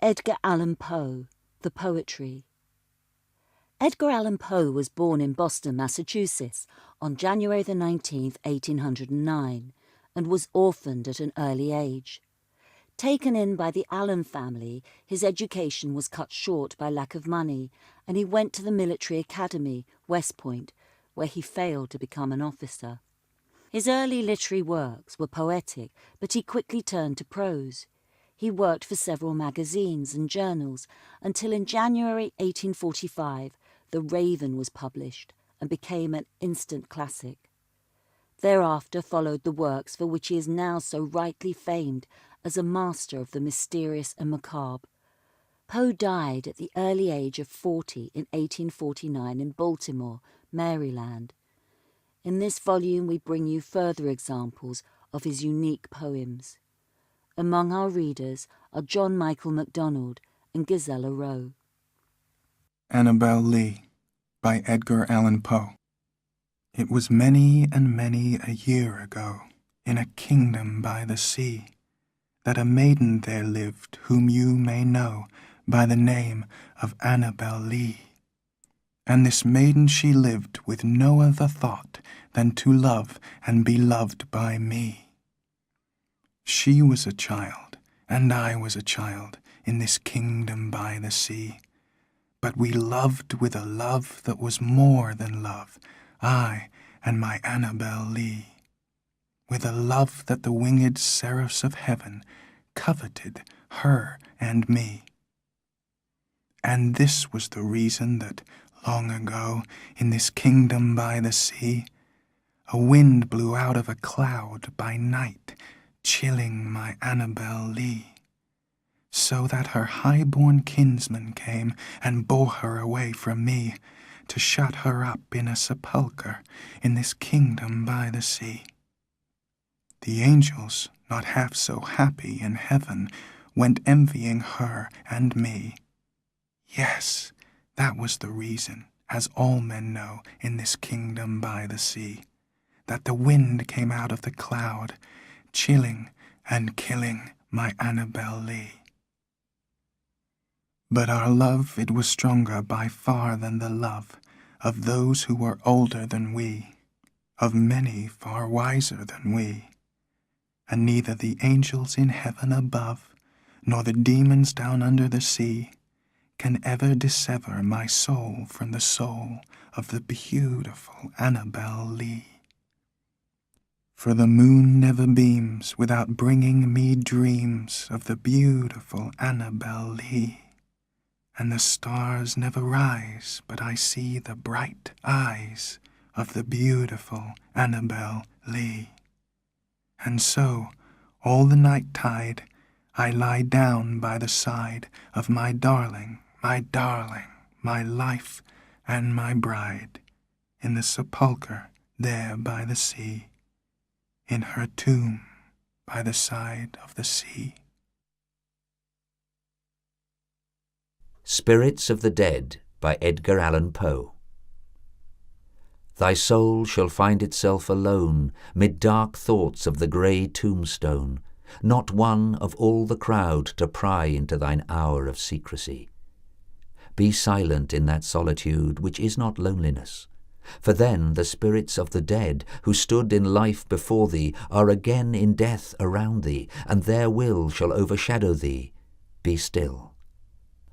Edgar Allan Poe, The Poetry. Edgar Allan Poe was born in Boston, Massachusetts, on January the 19th, 1809, and was orphaned at an early age. Taken in by the Allan family, his education was cut short by lack of money, and he went to the military academy, West Point, where he failed to become an officer. His early literary works were poetic, but he quickly turned to prose. He worked for several magazines and journals until in January 1845, The Raven was published and became an instant classic. Thereafter followed the works for which he is now so rightly famed as a master of the mysterious and macabre. Poe died at the early age of 40 in 1849 in Baltimore, Maryland. In this volume we bring you further examples of his unique poems. Among our readers are John Michael MacDonald and Gisela Rowe. Annabel Lee by Edgar Allan Poe. It was many and many a year ago, in a kingdom by the sea, that a maiden there lived whom you may know by the name of Annabel Lee. And this maiden she lived with no other thought than to love and be loved by me. She was a child, and I was a child, in this kingdom by the sea. But we loved with a love that was more than love, I and my Annabel Lee. With a love that the winged seraphs of heaven coveted her and me. And this was the reason that, long ago, in this kingdom by the sea, a wind blew out of a cloud by night, chilling my Annabel Lee, so that her high-born kinsman came and bore her away from me, to shut her up in a sepulchre in this kingdom by the sea. The angels, not half so happy in heaven, went envying her and me. Yes, that was the reason, as all men know in this kingdom by the sea, that the wind came out of the cloud, chilling and killing my Annabel Lee. But our love, it was stronger by far than the love of those who were older than we, of many far wiser than we. And neither the angels in heaven above, nor the demons down under the sea, can ever dissever my soul from the soul of the beautiful Annabel Lee. For the moon never beams without bringing me dreams of the beautiful Annabel Lee. And the stars never rise but I see the bright eyes of the beautiful Annabel Lee. And so, all the night tide, I lie down by the side of my darling, my life and my bride, in the sepulchre there by the sea, in her tomb by the side of the sea. Spirits of the Dead by Edgar Allan Poe. Thy soul shall find itself alone mid dark thoughts of the grey tombstone, not one of all the crowd to pry into thine hour of secrecy. Be silent in that solitude which is not loneliness, for then the spirits of the dead who stood in life before thee are again in death around thee, and their will shall overshadow thee. Be still.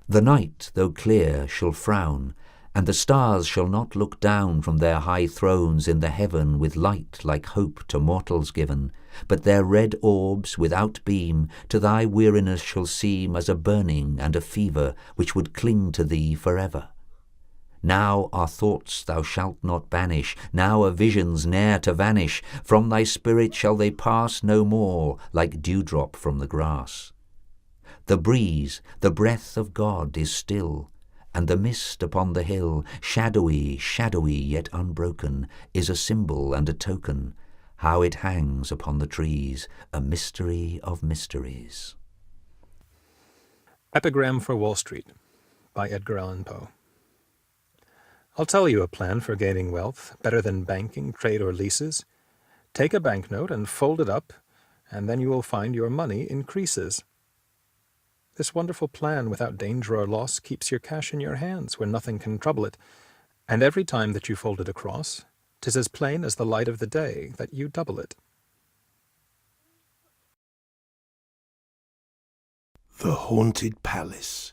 The night, though clear, shall frown, and the stars shall not look down from their high thrones in the heaven with light like hope to mortals given, but their red orbs without beam to thy weariness shall seem as a burning and a fever which would cling to thee forever. Now are thoughts thou shalt not banish, now are visions ne'er to vanish, from thy spirit shall they pass no more like dewdrop from the grass. The breeze, the breath of God is still, and the mist upon the hill, shadowy, shadowy yet unbroken, is a symbol and a token, how it hangs upon the trees, a mystery of mysteries. Epigram for Wall Street by Edgar Allan Poe. I'll tell you a plan for gaining wealth, better than banking, trade, or leases. Take a banknote and fold it up, and then you will find your money increases. This wonderful plan without danger or loss keeps your cash in your hands when nothing can trouble it, and every time that you fold it across, 'tis as plain as the light of the day that you double it. The Haunted Palace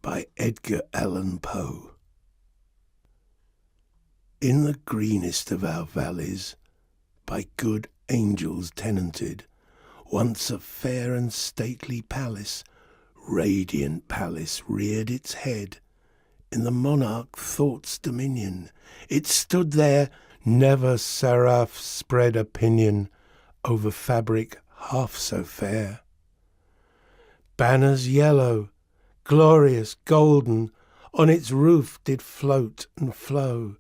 by Edgar Allan Poe. In the greenest of our valleys, by good angels tenanted, once a fair and stately palace, radiant palace, reared its head. In the monarch thought's dominion, it stood there, never seraph spread a pinion over fabric half so fair. Banners yellow, glorious, golden, on its roof did float and flow.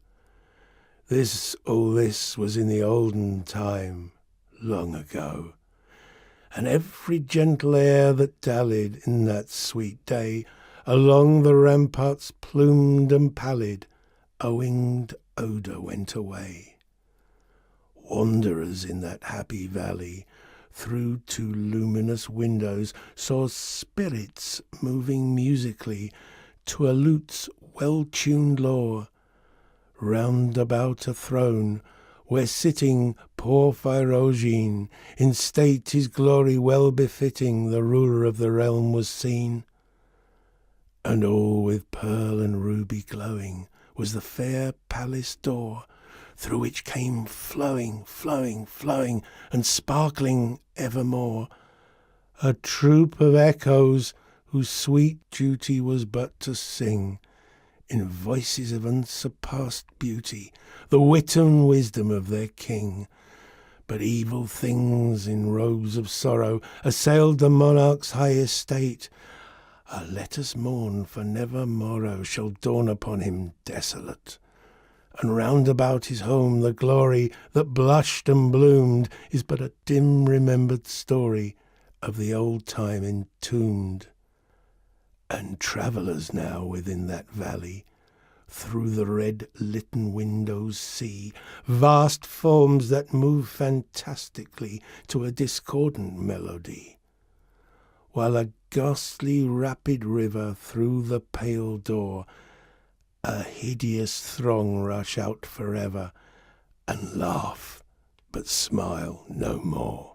All this was in the olden time, long ago. And every gentle air that dallied in that sweet day along the ramparts plumed and pallid, a winged odour went away. Wanderers in that happy valley through two luminous windows saw spirits moving musically to a lute's well-tuned law, round about a throne where sitting poor Phyrogene, in state his glory well befitting, the ruler of the realm was seen. And all with pearl and ruby glowing was the fair palace door, through which came flowing, flowing, flowing, and sparkling evermore, a troop of echoes whose sweet duty was but to sing, in voices of unsurpassed beauty, the wit and wisdom of their king. But evil things in robes of sorrow assailed the monarch's high estate. Let us mourn, for never morrow shall dawn upon him desolate. And round about his home the glory that blushed and bloomed is but a dim remembered story of the old time entombed. And travellers now within that valley through the red litten windows see vast forms that move fantastically to a discordant melody, while a ghastly rapid river through the pale door, a hideous throng rush out forever and laugh but smile no more.